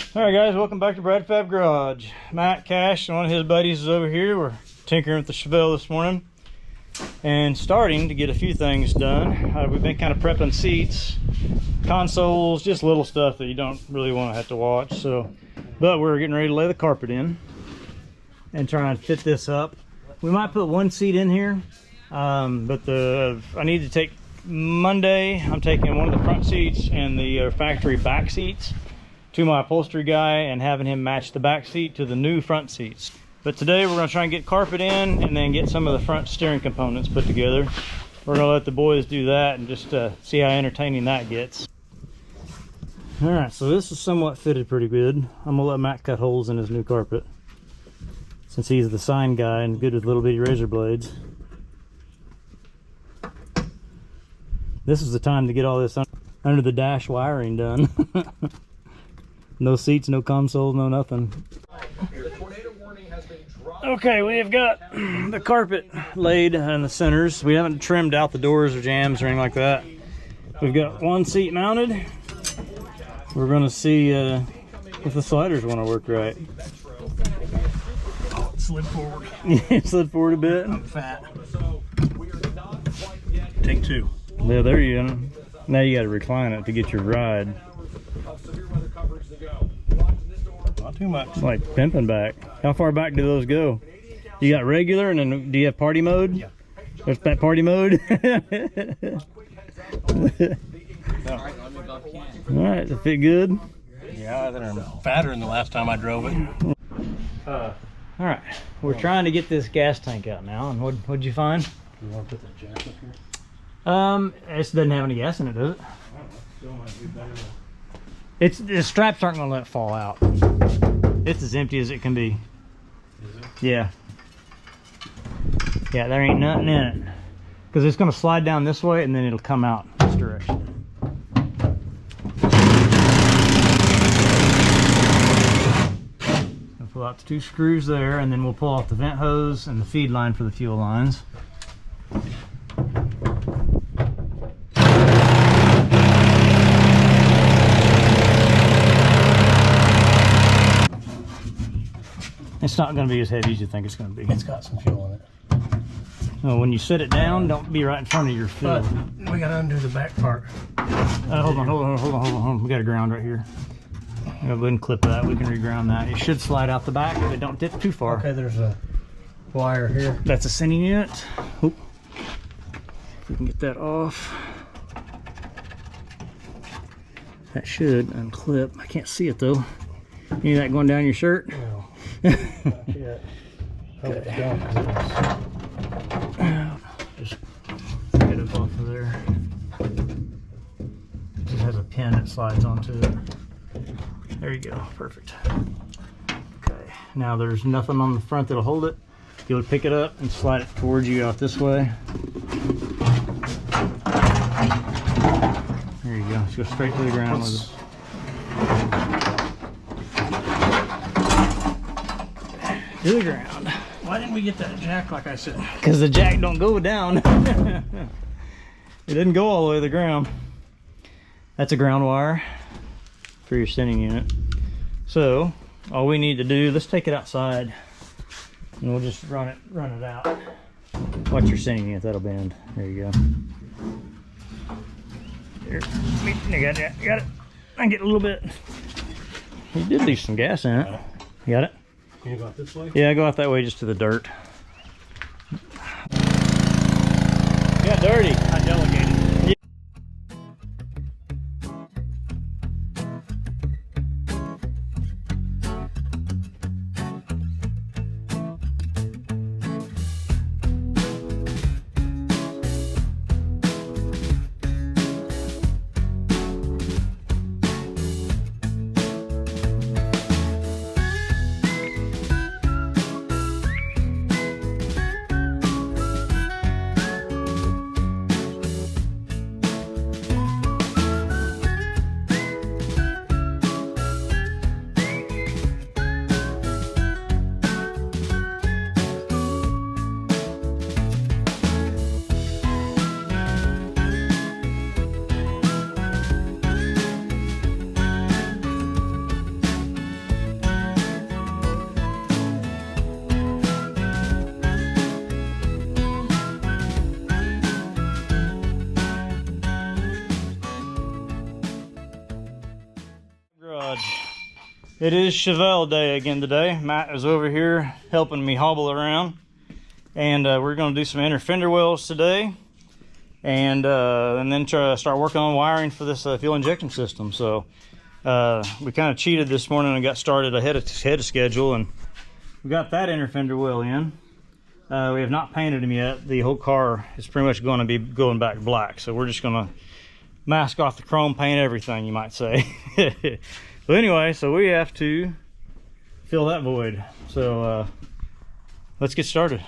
Alright guys, welcome back to Brad Fab Garage. Matt, Cash, and one of his buddies is over here. We're tinkering with the Chevelle this morning and starting to get a few things done. We've been kind of prepping seats, consoles, just little stuff that you don't really want to have to watch. But we're getting ready to lay the carpet in and try and fit this up. We might put one seat in here, but I need to take Monday. I'm taking one of the front seats and the factory back seats to my upholstery guy and having him match the back seat to the new front seats. But today we're going to try and get carpet in and then get some of the front steering components put together. We're going to let the boys do that and just see how entertaining that gets. Alright, so this is somewhat fitted pretty good. I'm going to let Matt cut holes in his new carpet, since he's the sign guy and good with little bitty razor blades. This is the time to get all this under the dash wiring done. No seats, no console, no nothing. Okay, we have got the carpet laid in the centers. We haven't trimmed out the doors or jambs or anything like that. We've got one seat mounted. We're going to see if the sliders want to work right. Oh, it slid forward. It slid forward a bit. I'm fat. Take two. Yeah, there you go. Now you got to recline it to get your ride. Not too much. It's like pimping back. How far back do those go? You got regular, and then do you have party mode? Yeah. There's that party mode. Alright, does it fit good? Yeah, they're fatter than the last time I drove it. Alright, we're trying to get this gas tank out now, and what'd you find? You want to put that jack up here? This doesn't have any gas in it, does it? Still might be better. The straps aren't going to let it fall out. It's as empty as it can be. Is it? Yeah. Yeah, there ain't nothing in it. Because it's going to slide down this way and then it'll come out this direction. I'll pull out the two screws there, and then we'll pull off the vent hose and the feed line for the fuel lines. It's not going to be as heavy as you think it's going to be. It's got some fuel in it. When you set it down, don't be right in front of your fuel. But we got to undo the back part. Hold on. We got a ground right here. I'll go ahead and clip that. We can reground that. It should slide out the back, but don't dip too far. Okay, there's a wire here. That's a sending unit. Oop. If we can get that off. That should unclip. I can't see it though. Any of that going down your shirt? No. Not yet. Oh, it's done, 'cause it was... Just get it off of there. It just has a pin that slides onto it. There you go. Perfect. Okay. Now there's nothing on the front that'll hold it. You'll pick it up and slide it towards you out this way. There you go. Just go straight to the ground with it. To the ground. Why didn't we get that jack like I said? Because the jack don't go down. It didn't go all the way to the ground. That's a ground wire for your sending unit. So all we need to do, let's take it outside and we'll just run it out. Watch your sending unit, that'll bend. There you go. Here, you got it. I can get a little bit. You did leave some gas in it. You got it? Can you go out this way? Yeah, go out that way just to the dirt. Got dirty. I delegated. Garage. It is Chevelle day again today. Matt is over here helping me hobble around. And we're going to do some inner fender wells today. And then try to start working on wiring for this fuel injection system. So we kind of cheated this morning and got started ahead of schedule. And we got that inner fender well in. We have not painted them yet. The whole car is pretty much going to be going back black. So we're just going to mask off the chrome, paint everything, you might say. But anyway, so we have to fill that void. So let's get started.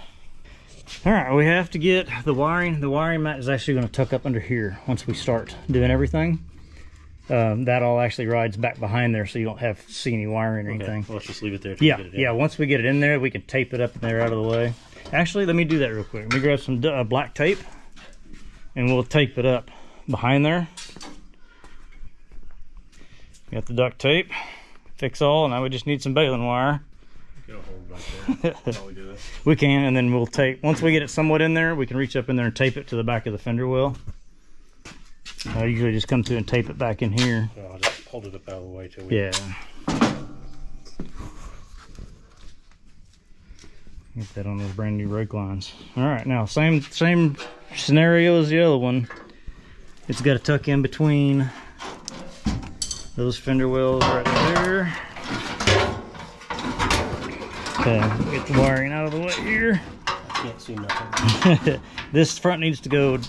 All right, we have to get the wiring. The wiring mat is actually going to tuck up under here once we start doing everything. That all actually rides back behind there, so you don't have to see any wiring or anything. Well, let's just leave it there. Yeah, yeah. Once we get it in there, we can tape it up in there out of the way. Actually, let me do that real quick. Let me grab some black tape, and we'll tape it up behind there. Got the duct tape, fix all, and now we just need some baling wire. Get a hold right there. That's how we do it. We can, and then we'll tape. Once we get it somewhat in there, we can reach up in there and tape it to the back of the fender well. I usually just come through and tape it back in here. So I'll just hold it up out of the way till we... Yeah. Get that on those brand new brake lines. All right, now same scenario as the other one. It's got to tuck in between those fender wells right there. Okay, get the wiring out of the way here. I can't see nothing. This front needs to go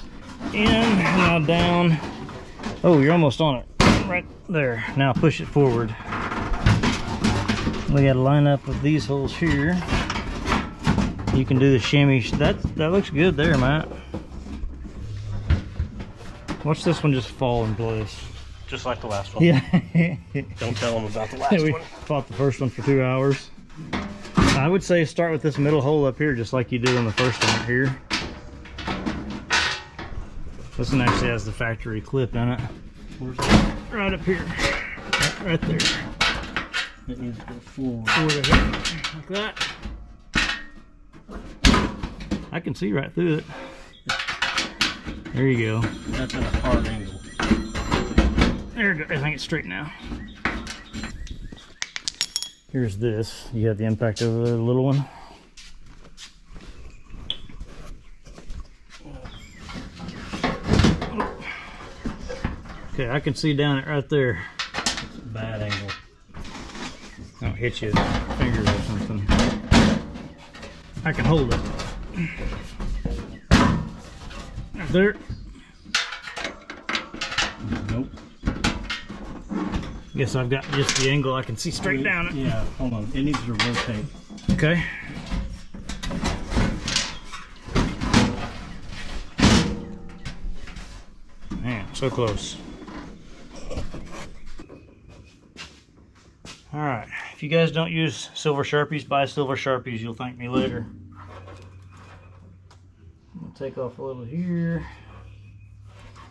in, now down. Oh, you're almost on it. Right there. Now push it forward. We got to line up with these holes here. You can do the shimmy. That looks good there, Matt. Watch this one just fall in place. Just like the last one. Yeah. Don't tell them about the last We one. fought the first one for 2 hours. I would say start with this middle hole up here, just like you did on the first one right here. This one actually has the factory clip in it. Where's that? Right up here. Right there. It needs to go forward. Forward ahead, like that. I can see right through it. There you go. That's at a hard angle. There you go. I think it's straight now. Here's this. You have the impact over the little one. Okay, I can see down it right there. It's a bad angle. Don't hit you with your fingers or something. I can hold it. Right there. Nope. Guess I've got just the angle I can see straight down it. Yeah, hold on. It needs to rotate. Okay. Man, so close. All right. If you guys don't use silver Sharpies, buy silver Sharpies. You'll thank me later. I'm gonna take off a little here.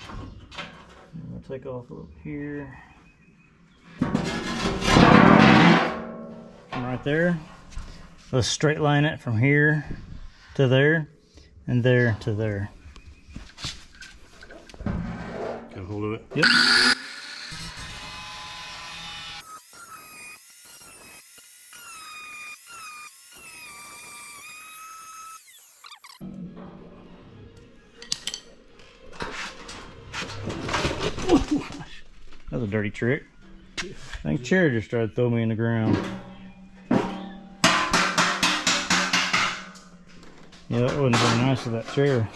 I'm gonna take off a little here. From right there. Let's straight line it from here to there and there to there. Get a hold of it. Yep. That was a dirty trick. I think chair just tried to throw me in the ground. Yeah, that wasn't very nice of that chair.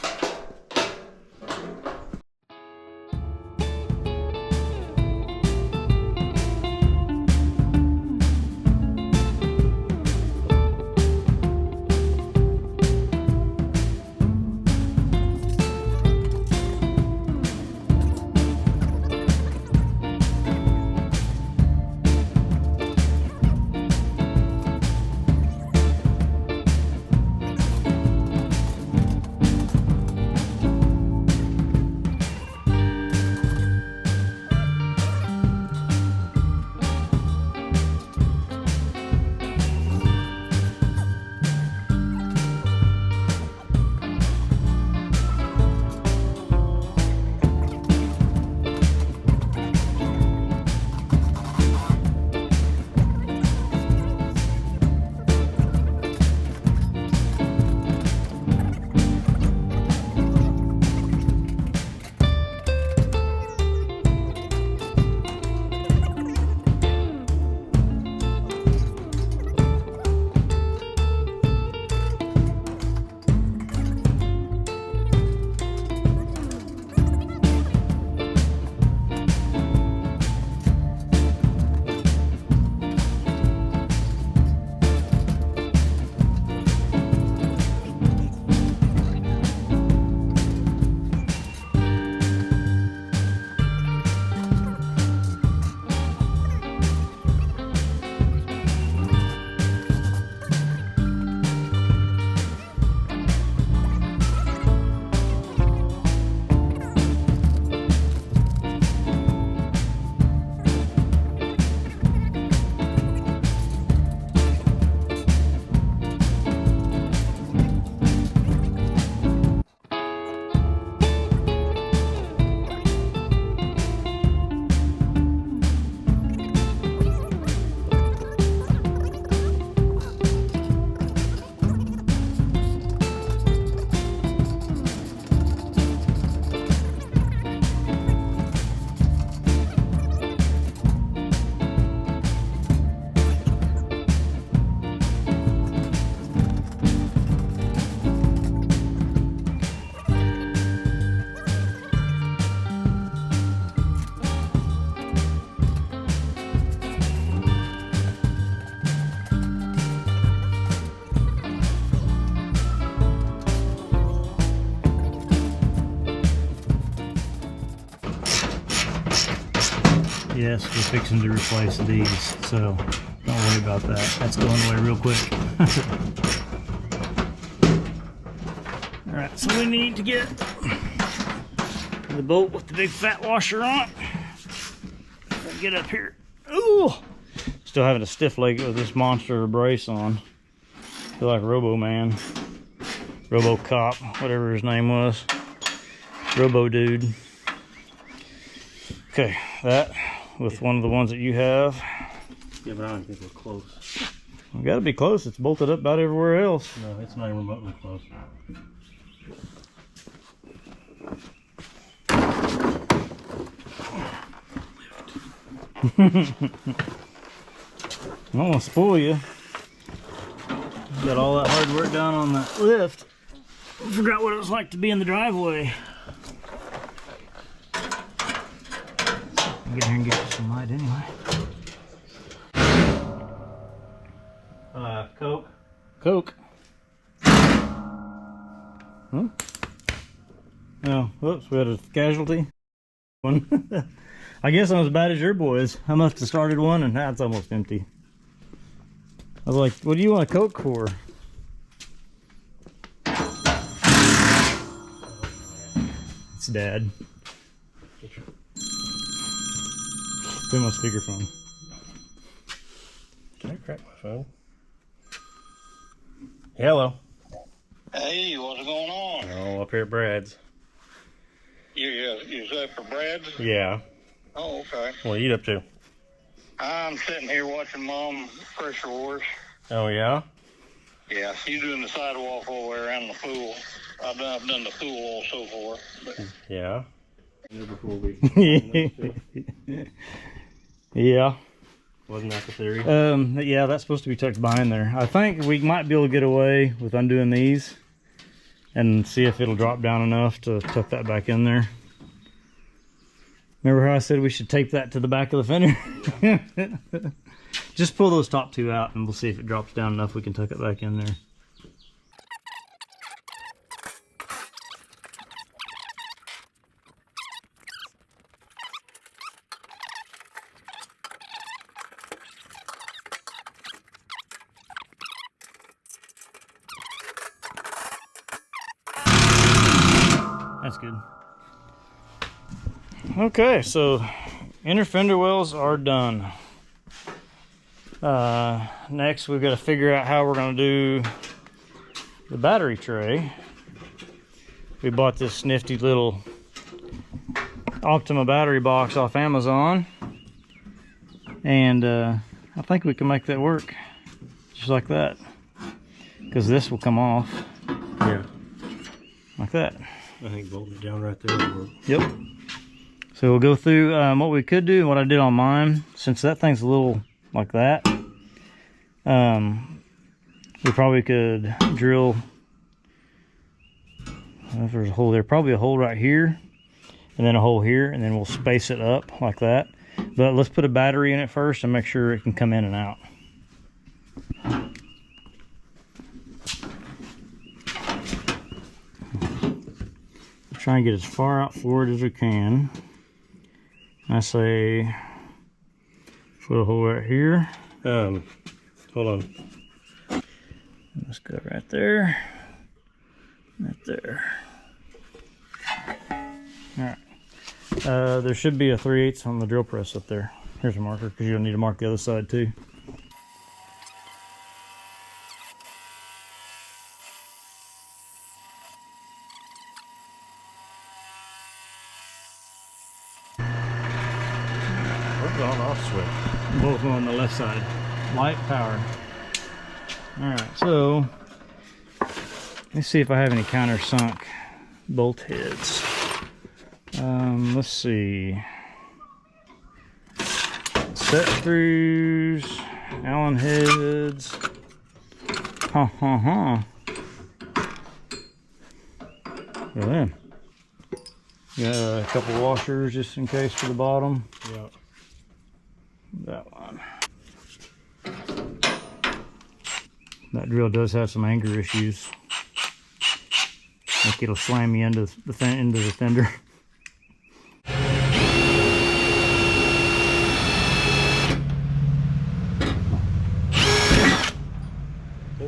Yes, we're fixing to replace these, so don't worry about that. That's going away real quick. Alright, so we need to get the bolt with the big fat washer on it. Get up here. Ooh! Still having a stiff leg with this monster brace on. Feel like Robo Man. Robo Cop, whatever his name was. Robo Dude. Okay, that with one of the ones that you have. Yeah, but I don't think we're close. We gotta be close. It's bolted up about everywhere else. No, it's not even remotely close. I don't want to spoil you. Got all that hard work done on that lift. Forgot what it was like to be in the driveway. I'll get here and get you some light anyway. Coke. Coke. Huh? Oh, whoops, we had a casualty. One. I guess I'm as bad as your boys. I must have started one and now it's almost empty. I was like, what do you want a Coke for? It's Dad. Put him on speakerphone. Can I crack my phone? Hello. Hey, what's going on? Oh, up here at Brad's. You up for Brad's? Yeah. Oh, okay. What are you up to? I'm sitting here watching Mom pressure wash. Oh, yeah? Yeah, she's doing the sidewalk all the way around the pool. I've done the pool also for her. But Yeah. Yeah. Wasn't that the theory? Yeah, that's supposed to be tucked behind there. I think we might be able to get away with undoing these and see if it'll drop down enough to tuck that back in there. Remember how I said we should tape that to the back of the fender? Yeah. Just pull those top two out and we'll see if it drops down enough we can tuck it back in there. That's good. Okay, so inner fender wells are done. Next we've got to figure out how we're going to do the battery tray. We bought this nifty little Optima battery box off Amazon, and I think we can make that work just like that, because this will come off. Yeah. Like that. I think bolting it down right there will work. Yep. So we'll go through what we could do and what I did on mine. Since that thing's a little like that, we probably could drill, I don't know if there's a hole there, probably a hole right here, and then a hole here, and then we'll space it up like that. But let's put a battery in it first and make sure it can come in and out. Try and get as far out forward as we can. I say put a hole right here. Hold on. Let's go right there. Right there. Alright. There should be a 3/8 on the drill press up there. Here's a marker because you'll need to mark the other side too. On off switch. Both on the left side. Light, power. Alright, so let's see if I have any countersunk bolt heads. Let's see. Set screws, Allen heads. Look at them. Got a couple washers just in case for the bottom. Yeah. That one. That drill does have some anchor issues. I think it'll slam me into the fender.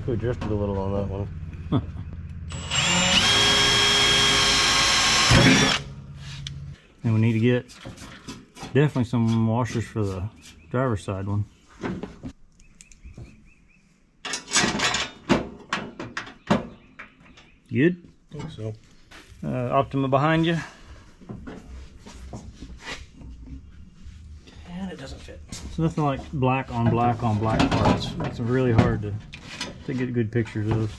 We drifted a little on that one. And we need to get definitely some washers for the driver's side one. Good? I think so. Optima behind you. And it doesn't fit. It's nothing like black on black on black parts. It's really hard to get good pictures of.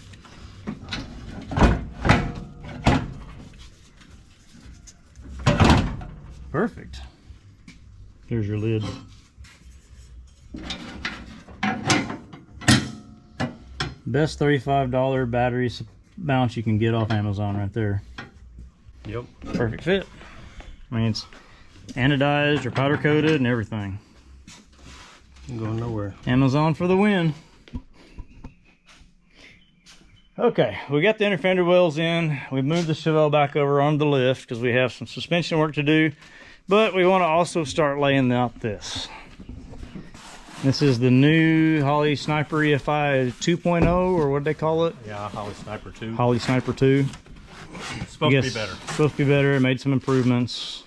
Perfect. There's your lid. Best $35 battery mounts you can get off Amazon right there. Yep. Perfect fit. I mean, it's anodized or powder coated and everything. I'm going nowhere. Amazon for the win. Okay, we got the inner fender wells in. We moved the Chevelle back over on the lift because we have some suspension work to do. But we want to also start laying out this. This is the new Holley Sniper EFI 2.0, or what do they call it? Yeah, Holley Sniper 2. Holley Sniper 2. It's supposed to be better. Supposed to be better. Made some improvements,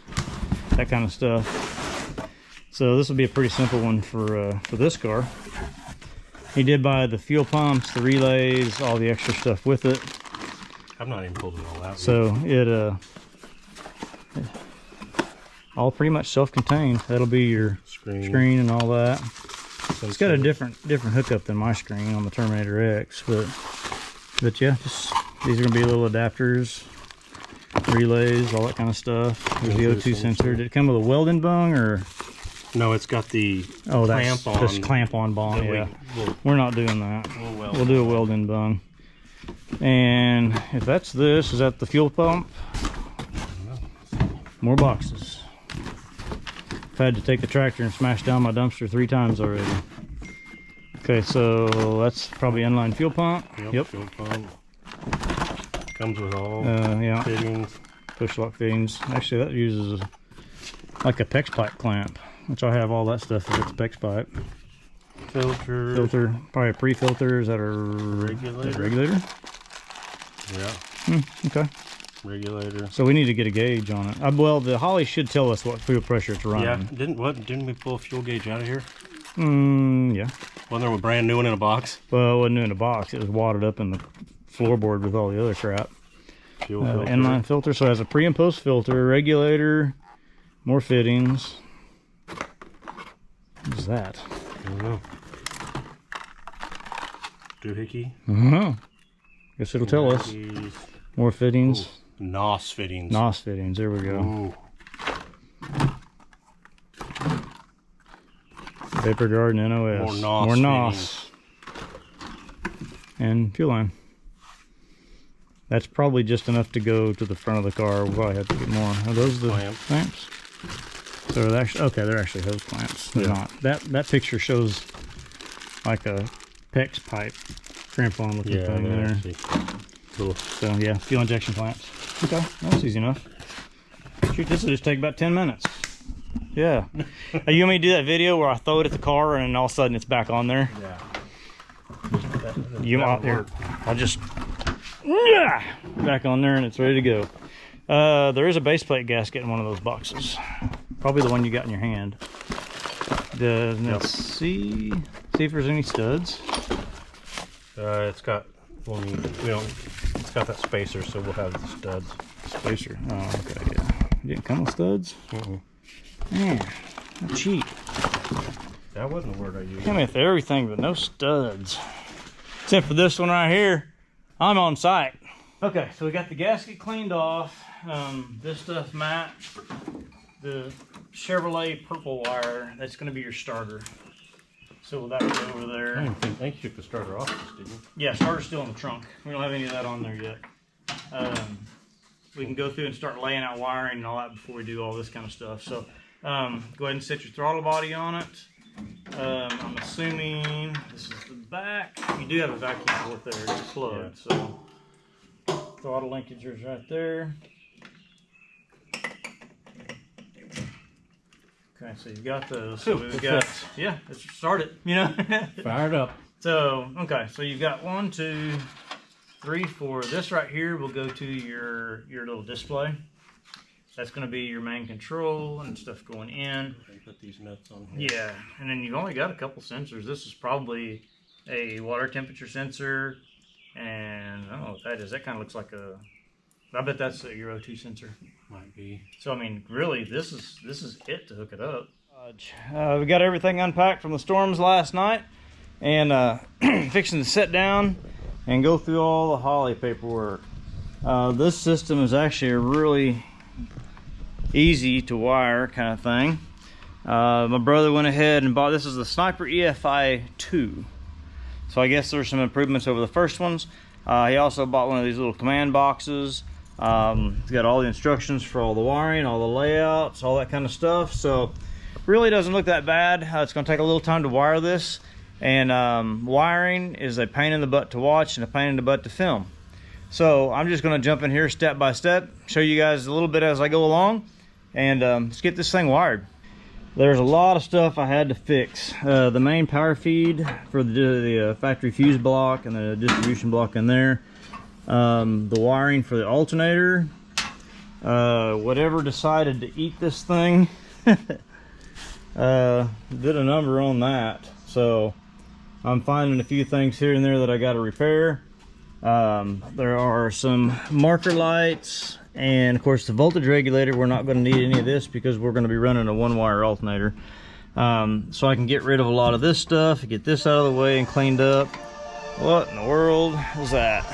that kind of stuff. So this will be a pretty simple one for this car. He did buy the fuel pumps, the relays, all the extra stuff with it. I've not even pulled it all out. So it all pretty much self-contained. That'll be your screen and all that. It's got a different hookup than my screen on the Terminator X, but yeah, just these are gonna be little adapters, relays, all that kind of stuff. There's the O2 sensor. Did it come with a welding bung or? No, it's got the clamp on. This clamp on bung. Yeah, we're not doing that. We'll do a welding bung. And if that's this, is that the fuel pump? More boxes. I've had to take the tractor and smash down my dumpster 3 times already. Okay, so that's probably inline fuel pump. Yep. Fuel pump. Comes with all yeah. fittings. Push lock fittings. Actually, that uses like a PEX pipe clamp, which I have all that stuff if it's PEX pipe. Filter, probably a pre-filter. Is that a regulator? Yeah. Okay. Regulator. So we need to get a gauge on it. Well, the Holley should tell us what fuel pressure it's running. Yeah. Didn't we pull a fuel gauge out of here? Yeah. Wasn't there a brand new one in a box? Well, it wasn't in a box. It was wadded up in the floorboard with all the other crap. Fuel filter. Inline filter. So it has a pre and post filter, regulator, more fittings. What is that? I don't know. Doohickey? I don't know. Guess it'll tell us. More fittings. Ooh, NOS fittings. NOS fittings. There we go. Ooh. Vapor Guard and NOS. More NOS. And fuel line. That's probably just enough to go to the front of the car. We'll probably have to get more. Are those the clamps? So they're actually, okay, they're actually hose clamps. They're not. That picture shows like a PEX pipe crampon looking thing there. Cool. So yeah, fuel injection clamps. Okay, that's easy enough. Shoot, this will just take about 10 minutes. Yeah. Are you want me to do that video where I throw it at the car and all of a sudden it's back on there? Yeah. I'll just back on there and it's ready to go. There is a base plate gasket in one of those boxes. Probably the one you got in your hand. Let's see if there's any studs. It's got it's got that spacer, so we'll have the studs. Spacer. Oh, okay, yeah. You didn't come with studs? Man, cheap. That wasn't the word I used. Came with everything but no studs. Except for this one right here. I'm on site. Okay, so we got the gasket cleaned off. This stuff matched the Chevrolet purple wire. That's going to be your starter. So that will go over there. I think you took the starter off this, didn't you? Yeah, starter's still in the trunk. We don't have any of that on there yet. We can go through and start laying out wiring and all that before we do all this kind of stuff. So go ahead and set your throttle body on it. I'm assuming this is the back. You do have a vacuum port there. It's plugged. So throttle linkage is right there. Okay, so you've got those. So we've got, yeah, let's start it, you know. Fired up. So, okay, so you've got 1, 2, 3, 4. This right here will go to your little display. That's going to be your main control and stuff going in. Put these nuts on here. Yeah, and then you've only got a couple sensors. This is probably a water temperature sensor, and I don't know what that is. That kind of looks like a, I bet that's a Euro 2 sensor. Might be. So I mean, really, this is it to hook it up. We got everything unpacked from the storms last night, and fixing to sit down and go through all the Holley paperwork. This system is actually a really easy to wire kind of thing. My brother went ahead and bought, this is the Sniper EFI 2. So I guess there's some improvements over the first ones. He also bought one of these little command boxes. It's got all the instructions for all the wiring, all the layouts, all that kind of stuff. So really doesn't look that bad. It's going to take a little time to wire this, and wiring is a pain in the butt to watch and a pain in the butt to film. So I'm just going to jump in here step by step, show you guys a little bit as I go along, and let's get this thing wired. There's a lot of stuff I had to fix. The main power feed for the factory fuse block and the distribution block in there. The wiring for the alternator. Whatever decided to eat this thing did a number on that. So I'm finding a few things here and there that I got to repair. There are some marker lights, and of course the voltage regulator. We're not going to need any of this because we're going to be running a 1-wire alternator. So I can get rid of a lot of this stuff, get this out of the way and cleaned up. What in the world is that?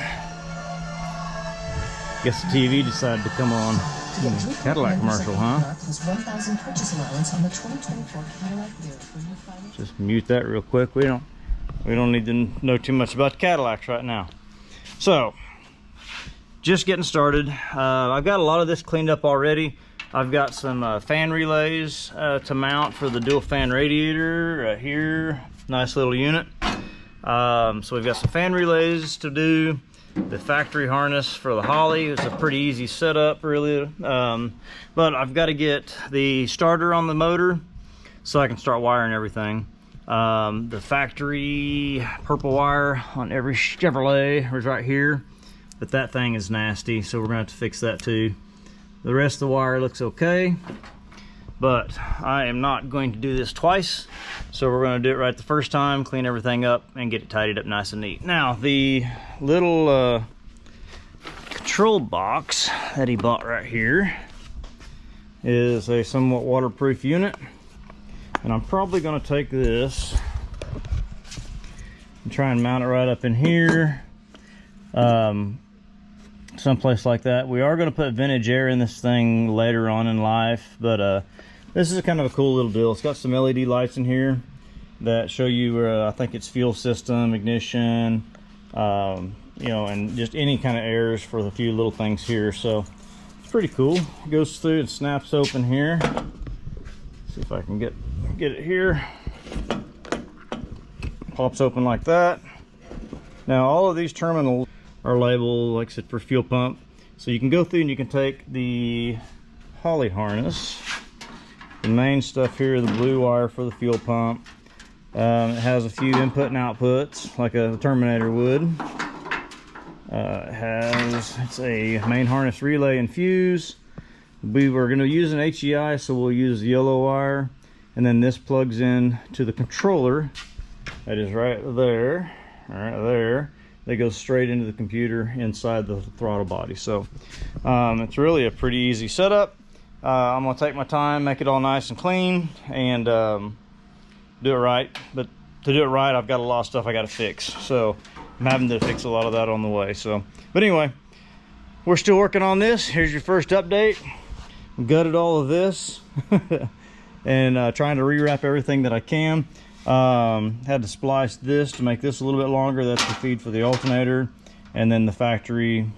Guess the TV decided to come on. Cadillac commercial, huh? Just mute that real quick. We don't need to know too much about the Cadillacs right now. So, just getting started. I've got a lot of this cleaned up already. I've got some fan relays to mount for the dual fan radiator right here. Nice little unit. So we've got some fan relays to do. The factory harness for the Holley. It's a pretty easy setup, really. But I've got to get the starter on the motor so I can start wiring everything. The factory purple wire on every Chevrolet is right here, but that thing is nasty, so we're gonna have to fix that too. The rest of the wire looks okay, but I am not going to do this twice, so we're gonna do it right the first time, clean everything up and get it tidied up nice and neat. Now the little control box that he bought right here is a somewhat waterproof unit. And I'm probably going to take this and try and mount it right up in here, someplace like that. We are going to put vintage air in this thing later on in life, but this is kind of a cool little deal. It's got some LED lights in here that show you, I think it's fuel system, ignition, you know, and just any kind of errors for the few little things here. So it's pretty cool. It goes through and snaps open here. See if I can get it here. Pops open like that. Now all of these terminals are labeled, like I said, for fuel pump. So you can go through and you can take the Holley harness, the main stuff here, the blue wire for the fuel pump. It has a few input and outputs like a Terminator would. It's a main harness relay and fuse. We were going to use an HEI, so we'll use the yellow wire, and then this plugs in to the controller that is right there, that goes straight into the computer inside the throttle body. So it's really a pretty easy setup. I'm going to take my time, make it all nice and clean, and do it right. But to do it right, I've got a lot of stuff I got to fix, so I'm having to fix a lot of that on the way. So, but anyway, we're still working on this. Here's your first update. Gutted all of this and trying to rewrap everything that I can. Had to splice this to make this a little bit longer. That's the feed for the alternator, and then the factory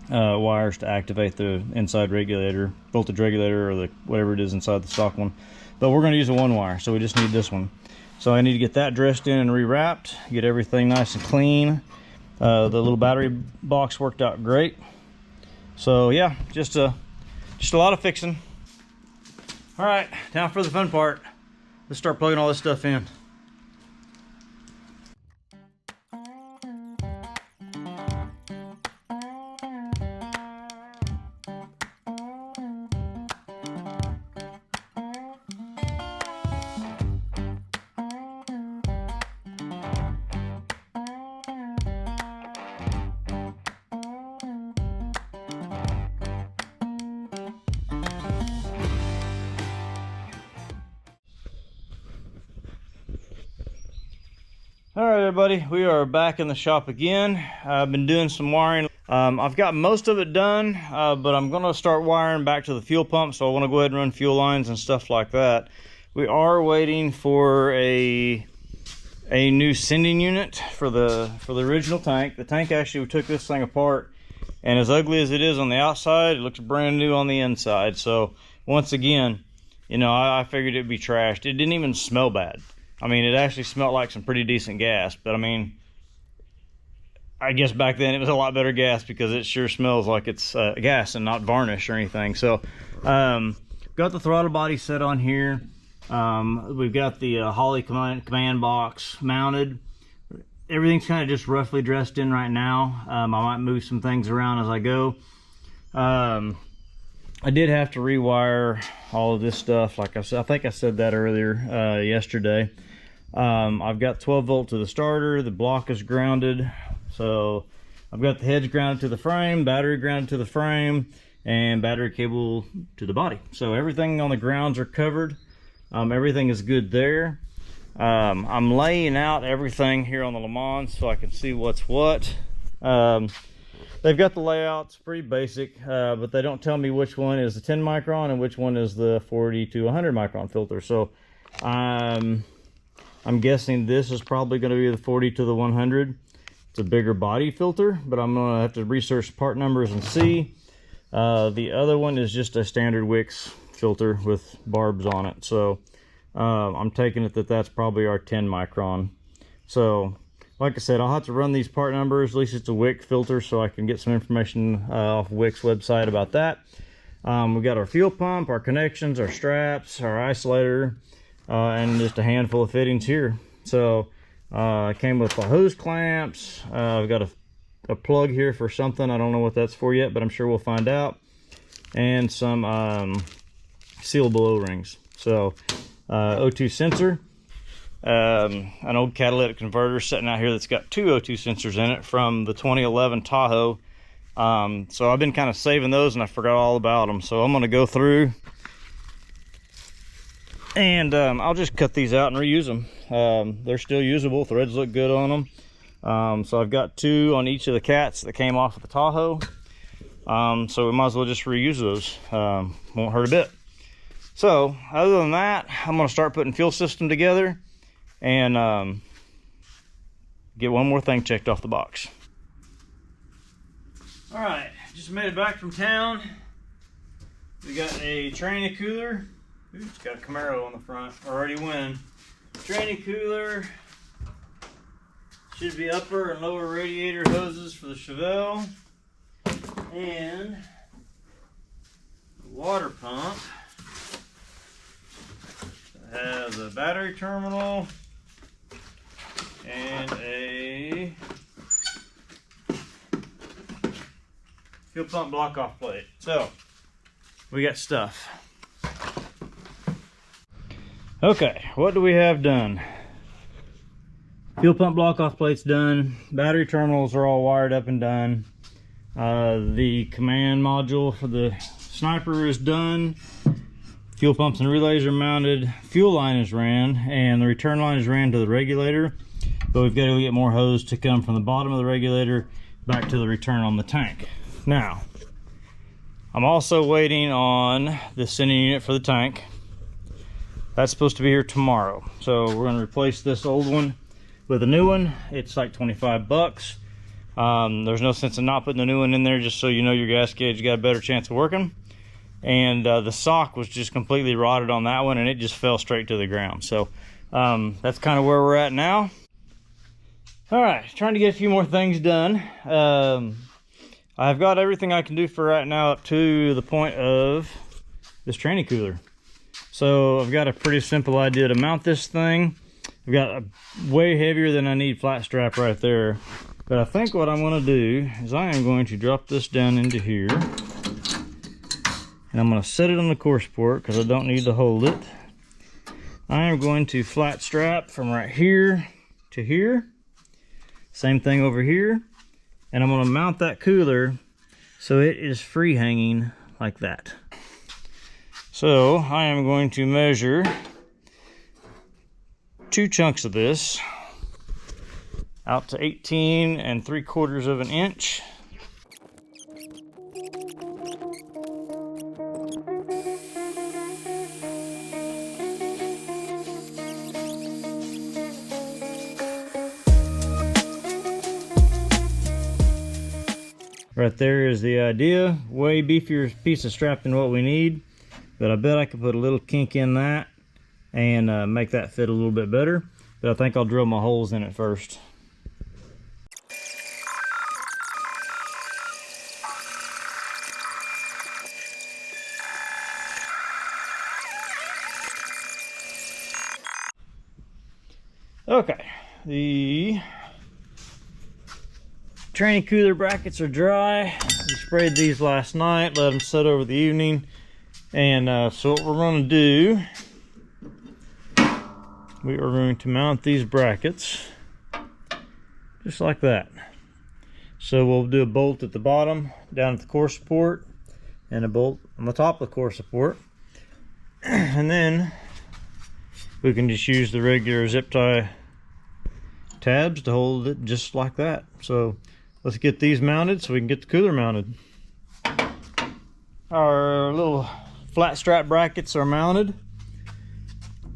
wires to activate the inside regulator, voltage regulator, or the whatever it is inside the stock one. But we're going to use a 1-wire, so we just need this one. So I need to get that dressed in and rewrapped, get everything nice and clean. The little battery box worked out great. So yeah, just a lot of fixing. All right, now for the fun part. Let's start plugging all this stuff in. All right, everybody, we are back in the shop again. I've been doing some wiring. I've got most of it done, but I'm going to start wiring back to the fuel pump, so I want to go ahead and run fuel lines and stuff like that. We are waiting for a new sending unit for the original tank. The tank, actually, we took this thing apart, and as ugly as it is on the outside, it looks brand new on the inside. So once again, you know, I figured it'd be trashed. It didn't even smell bad. I mean, it actually smelled like some pretty decent gas, but I mean, I guess back then it was a lot better gas because it sure smells like it's gas and not varnish or anything. So, got the throttle body set on here. We've got the Holley command box mounted. Everything's kind of just roughly dressed in right now. I might move some things around as I go. I did have to rewire all of this stuff. Like I said, I think I said that earlier yesterday. I've got 12 volt to the starter. The block is grounded. So I've got the heads grounded to the frame, battery grounded to the frame, and battery cable to the body. So everything on the grounds are covered. Everything is good there. I'm laying out everything here on the Le Mans so I can see what's what. They've got the layouts pretty basic, but they don't tell me which one is the 10 micron and which one is the 40 to 100 micron filter. So I'm guessing this is probably going to be the 40 to the 100. It's a bigger body filter, but I'm going to have to research part numbers and see. The other one is just a standard Wix filter with barbs on it. So I'm taking it that that's probably our 10 micron. So like I said, I'll have to run these part numbers. At least it's a Wix filter, so I can get some information off Wix website about that. We've got our fuel pump, our connections, our straps, our isolator, and just a handful of fittings here. So I came with the hose clamps. I've got a plug here for something. I don't know what that's for yet, but I'm sure we'll find out. And some sealable O-rings. So O2 sensor. An old catalytic converter sitting out here that's got two O2 sensors in it from the 2011 Tahoe. So I've been kind of saving those and I forgot all about them. So I'm going to go through and I'll just cut these out and reuse them. They're still usable. Threads look good on them. So I've got two on each of the cats that came off of the Tahoe. So we might as well just reuse those. Won't hurt a bit. So other than that, I'm going to start putting fuel system together and get one more thing checked off the box. All right, just made it back from town. We got a tranny cooler. Ooh, it's got a Camaro on the front. Already winning. Tranny cooler. Should be upper and lower radiator hoses for the Chevelle. And the water pump. It has a battery terminal and a fuel pump block off plate. So we got stuff. Okay, what do we have done? Fuel pump block off plate's done. Battery terminals are all wired up and done. The command module for the Sniper is done. Fuel pumps and relays are mounted. Fuel line is ran, and the return line is ran to the regulator. But we've got to get more hose to come from the bottom of the regulator back to the return on the tank. Now, I'm also waiting on the sending unit for the tank. That's supposed to be here tomorrow. So we're going to replace this old one with a new one. It's like 25 bucks. There's no sense in not putting the new one in there, just so you know your gas gauge got a better chance of working. And the sock was just completely rotted on that one, and it just fell straight to the ground. So that's kind of where we're at now. All right, trying to get a few more things done. I've got everything I can do for right now up to the point of this tranny cooler. So I've got a pretty simple idea to mount this thing. I've got a way heavier than I need flat strap right there. But I think what I'm going to do is I am going to drop this down into here. And I'm going to set it on the course port because I don't need to hold it. I am going to flat strap from right here to here. Same thing over here. And I'm going to mount that cooler so it is free hanging like that. So I am going to measure 2 chunks of this. out to 18 3/4 of an inch. Right there is the idea. Way beefier piece of strap than what we need, but I bet I could put a little kink in that and make that fit a little bit better. But I think I'll drill my holes in it first. Okay, the training cooler brackets are dry. We sprayed these last night, let them set over the evening. And so what we're going to do, we are going to mount these brackets just like that. So we'll do a bolt at the bottom, down at the core support, and a bolt on the top of the core support. And then we can just use the regular zip tie tabs to hold it just like that. So let's get these mounted so we can get the cooler mounted. Our little flat strap brackets are mounted.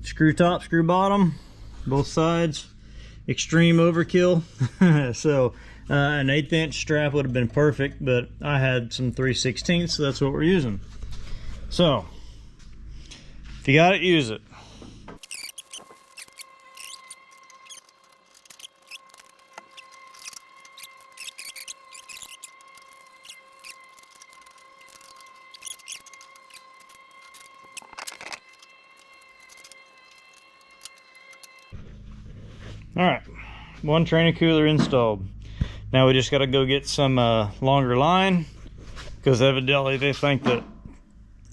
Screw top, screw bottom, both sides. Extreme overkill. So an 1/8 inch strap would have been perfect, but I had some 3/16, so that's what we're using. So if you got it, use it. All right, one training cooler installed. Now we just got to go get some longer line, because evidently they think that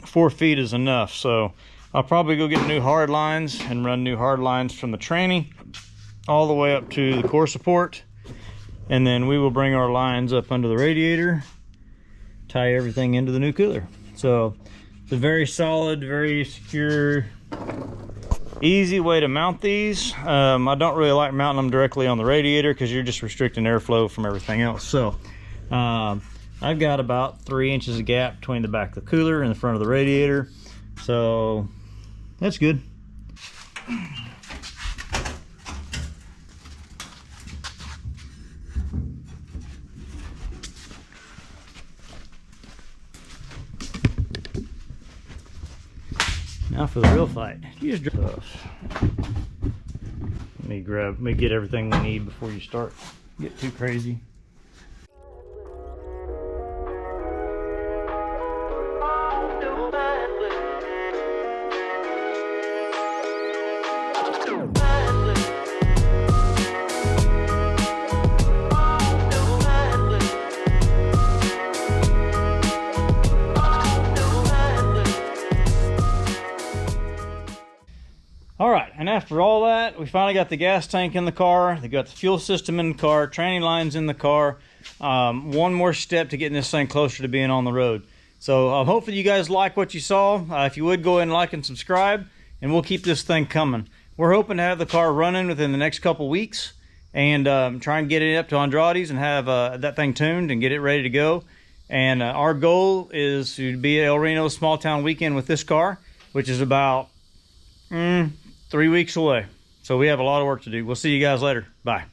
4 feet is enough. So I'll probably go get new hard lines and run new hard lines from the tranny all the way up to the core support, and then we will bring our lines up under the radiator, tie everything into the new cooler. So it's a very solid, very secure, easy way to mount these. I don't really like mounting them directly on the radiator because you're just restricting airflow from everything else. So I've got about 3 inches of gap between the back of the cooler and the front of the radiator. So that's good. Now for the real fight. You just let me get everything we need before you start get too crazy. All right, and after all that, we finally got the gas tank in the car. They got the fuel system in the car, training lines in the car. One more step to getting this thing closer to being on the road. So hopefully you guys like what you saw. If you would, go ahead and like and subscribe, and we'll keep this thing coming. We're hoping to have the car running within the next couple weeks, and try and get it up to Andrade's and have that thing tuned and get it ready to go. And our goal is to be at El Reno's Small Town Weekend with this car, which is about 3 weeks away. So we have a lot of work to do. We'll see you guys later. Bye.